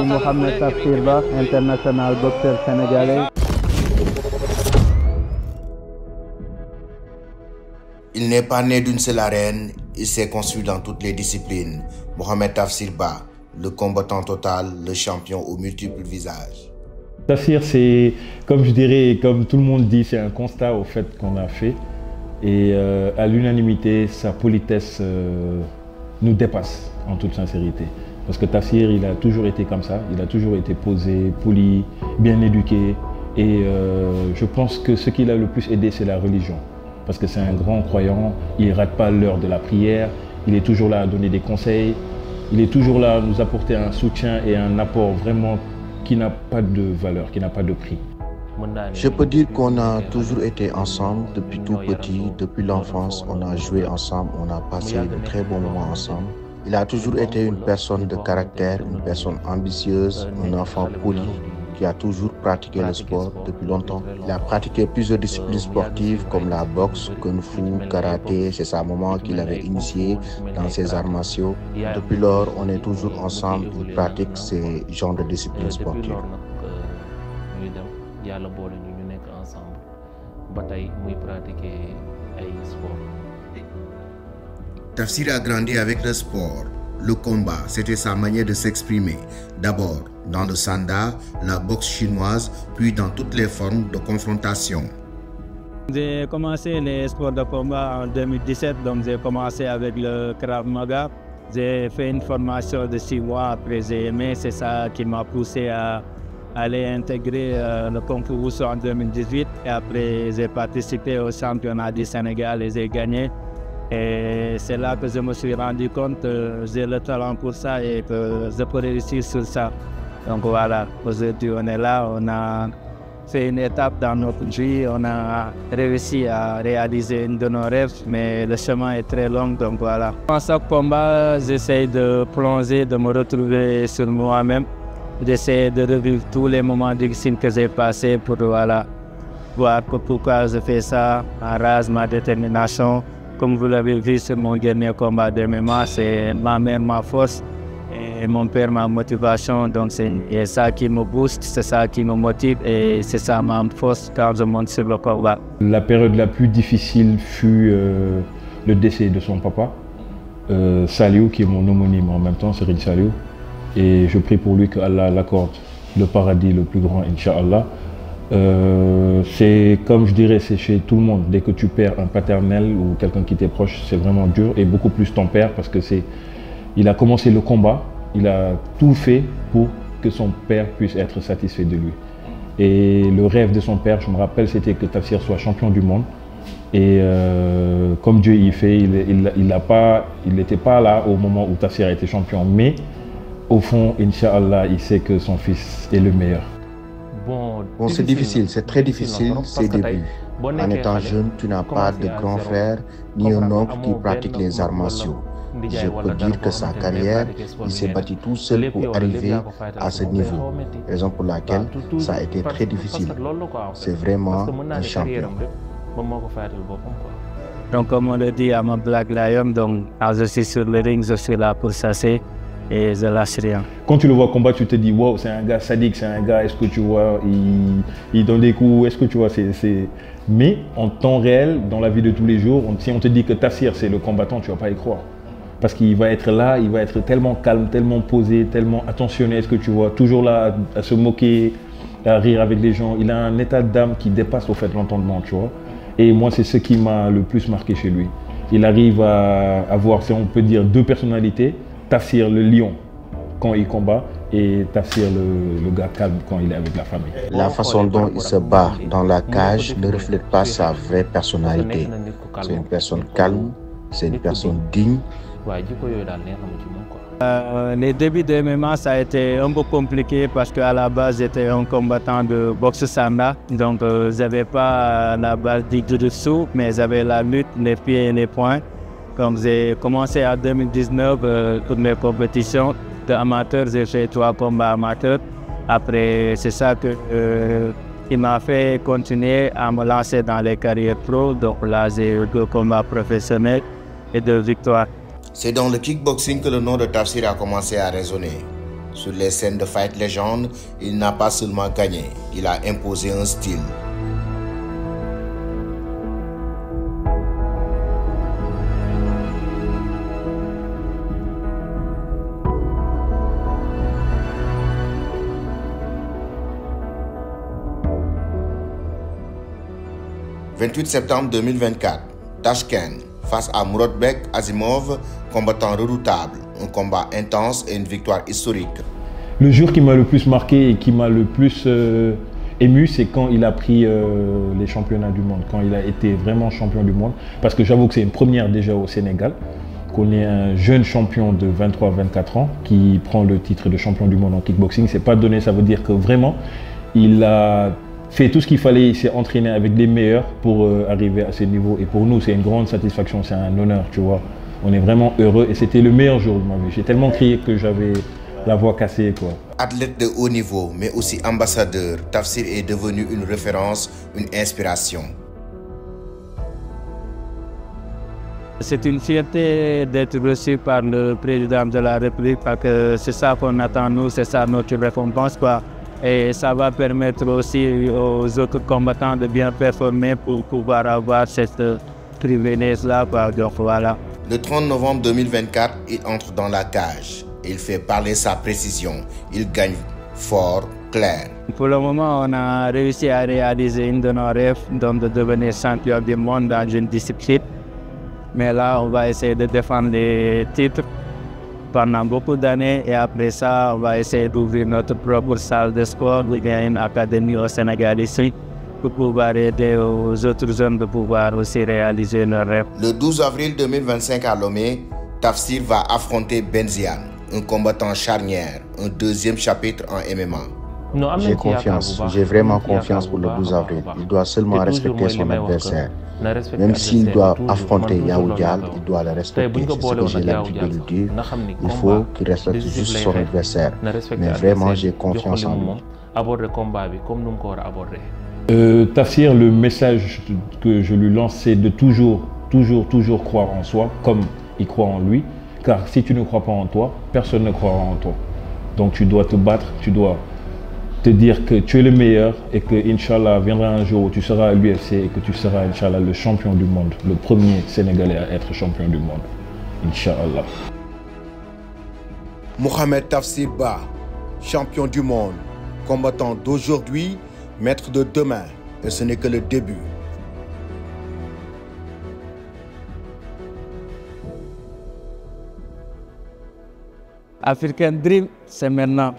Mohamed Tafsir Ba, international boxeur sénégalais. Il n'est pas né d'une seule arène, il s'est construit dans toutes les disciplines. Mohamed Tafsir Ba, le combattant total, le champion aux multiples visages. Tafsir, c'est, comme je dirais, comme tout le monde dit, c'est un constat au fait qu'on a fait. Et à l'unanimité, sa politesse nous dépasse, en toute sincérité. Parce que Tafsir, il a toujours été comme ça, il a toujours été posé, poli, bien éduqué. Et je pense que ce qui l'a le plus aidé, c'est la religion. Parce que c'est un grand croyant, il ne rate pas l'heure de la prière, il est toujours là à donner des conseils, il est toujours là à nous apporter un soutien et un apport vraiment qui n'a pas de valeur, qui n'a pas de prix. Je peux dire qu'on a toujours été ensemble depuis tout petit, depuis l'enfance, on a joué ensemble, on a passé de très bons moments ensemble. Il a toujours été une personne de caractère, une personne ambitieuse, un enfant poli, qui a toujours pratiqué le sport depuis longtemps. Il a pratiqué plusieurs disciplines sportives comme la boxe, kung fu, karaté. C'est sa maman qui l'avait initié dans ses arts martiaux. Depuis lors, on est toujours ensemble, il pratique ces genres de disciplines sportives. Tafsir a grandi avec le sport. Le combat, c'était sa manière de s'exprimer. D'abord dans le sanda, la boxe chinoise, puis dans toutes les formes de confrontation. J'ai commencé les sports de combat en 2017, donc j'ai commencé avec le Krav Maga. J'ai fait une formation de 6 mois, après j'ai aimé, c'est ça qui m'a poussé à aller intégrer le Kung Fu Wushu en 2018. Et après j'ai participé au championnat du Sénégal et j'ai gagné. Et c'est là que je me suis rendu compte que j'ai le talent pour ça et que je peux réussir sur ça. Donc voilà, aujourd'hui on est là, on a fait une étape dans notre vie, on a réussi à réaliser une de nos rêves, mais le chemin est très long, donc voilà. Dans chaque combat, j'essaie de plonger, de me retrouver sur moi-même, d'essayer de revivre tous les moments difficiles que j'ai passés pour voilà, voir pourquoi je fais ça, ma rage, ma détermination. Comme vous l'avez vu sur mon dernier combat de MMA, c'est ma mère, ma force et mon père, ma motivation. Donc c'est ça qui me booste, c'est ça qui me motive et c'est ça ma force quand je monte sur le combat. La période la plus difficile fut le décès de son papa, Saliou, qui est mon homonyme en même temps, Serigne Saliou. Et je prie pour lui qu'Allah l'accorde le paradis le plus grand, Inch'Allah. C'est comme je dirais, c'est chez tout le monde. Dès que tu perds un paternel ou quelqu'un qui t'est proche, c'est vraiment dur, et beaucoup plus ton père, parce que il a commencé le combat, il a tout fait pour que son père puisse être satisfait de lui. Et le rêve de son père, je me rappelle, c'était que Tafsir soit champion du monde. Et comme Dieu y fait, il n'était pas là au moment où Tafsir a été champion, mais au fond, Inch'Allah, il sait que son fils est le meilleur. Bon, c'est difficile, c'est très difficile ces débuts. En étant jeune, tu n'as pas de grand frère ni un oncle qui pratique les arts martiaux. Je peux dire que sa carrière, il s'est battu tout seul pour arriver à ce niveau. Raison pour laquelle ça a été très difficile. C'est vraiment un champion. Donc comme on le dit à mon Black Lion, donc quand je suis sur le ring, je suis là pour chasser. Et je lâche rien. Quand tu le vois combattre, tu te dis wow, c'est un gars sadique, c'est un gars, est-ce que tu vois, il donne des coups, est-ce que tu vois, Mais en temps réel, dans la vie de tous les jours, si on te dit que Tafsir c'est le combattant, tu ne vas pas y croire. Parce qu'il va être là, il va être tellement calme, tellement posé, tellement attentionné, est-ce que tu vois, toujours là à se moquer, à rire avec les gens. Il a un état d'âme qui dépasse au fait l'entendement, tu vois. Et moi, c'est ce qui m'a le plus marqué chez lui. Il arrive à avoir, si on peut dire, 2 personnalités. Tafsir le lion quand il combat et Tafsir le gars calme quand il est avec la famille. La façon dont il se bat dans la cage ne reflète pas sa vraie personnalité. C'est une personne calme, c'est une personne digne. Les débuts de MMA, ça a été un peu compliqué parce qu'à la base, j'étais un combattant de boxe sanda. Donc, je n'avais pas la base de dessous, mais j'avais la lutte, les pieds et les poings. Comme j'ai commencé en 2019, toutes mes compétitions d'amateurs, j'ai fait 3 combats amateurs. Après, c'est ça qui m'a fait continuer à me lancer dans les carrières pro. Donc là, j'ai eu 2 combats professionnels et 2 victoires. C'est dans le kickboxing que le nom de Tafsir a commencé à résonner. Sur les scènes de Fight Legend, il n'a pas seulement gagné, il a imposé un style. « 28 septembre 2024, Tashkent, face à Muratbek Azimov, combattant redoutable, un combat intense et une victoire historique. » Le jour qui m'a le plus marqué et qui m'a le plus ému, c'est quand il a pris les championnats du monde, quand il a été vraiment champion du monde. Parce que j'avoue que c'est une première déjà au Sénégal, qu'on ait un jeune champion de 23-24 ans qui prend le titre de champion du monde en kickboxing. C'est pas donné, ça veut dire que vraiment, il a fait tout ce qu'il fallait, il s'est entraîné avec les meilleurs pour arriver à ce niveau. Et pour nous, c'est une grande satisfaction, c'est un honneur, tu vois. On est vraiment heureux et c'était le meilleur jour de ma vie. J'ai tellement crié que j'avais la voix cassée, quoi. Athlète de haut niveau, mais aussi ambassadeur, Tafsir est devenu une référence, une inspiration. C'est une fierté d'être reçu par le président de la République parce que c'est ça qu'on attend nous, c'est ça notre récompense, quoi. Et ça va permettre aussi aux autres combattants de bien performer pour pouvoir avoir cette privilège-là, quoi. Donc voilà. Le 30 novembre 2024, il entre dans la cage. Il fait parler sa précision. Il gagne fort, clair. Pour le moment, on a réussi à réaliser une de nos rêves, donc de devenir champion du monde dans une discipline. Mais là, on va essayer de défendre les titres pendant beaucoup d'années et après ça, on va essayer d'ouvrir notre propre salle de sport. Il y a une académie au Sénégal ici pour pouvoir aider aux autres jeunes de pouvoir aussi réaliser leurs rêves. Le 12 avril 2025 à Lomé, Tafsir va affronter Benziane, un combattant charnière, un deuxième chapitre en MMA. J'ai confiance, j'ai vraiment confiance pour le 12 avril. Il doit seulement respecter son adversaire. Même s'il doit affronter Yawou Dial, il doit le respecter. C'est ce que j'ai l'habitude de lui dire. Il faut qu'il respecte juste son adversaire. Mais vraiment, j'ai confiance en lui. Tafsir, le message que je lui lance, c'est de toujours croire en soi, comme il croit en lui. Car si tu ne crois pas en toi, personne ne croira en toi. Donc tu dois te battre, tu dois te dire que tu es le meilleur et que, Inch'Allah, viendra un jour où tu seras à l'UFC et que tu seras, Inch'Allah, le champion du monde, le premier Sénégalais à être champion du monde. Inch'Allah. Mohamed Tafsir Ba, champion du monde, combattant d'aujourd'hui, maître de demain, et ce n'est que le début. African Dream, c'est maintenant.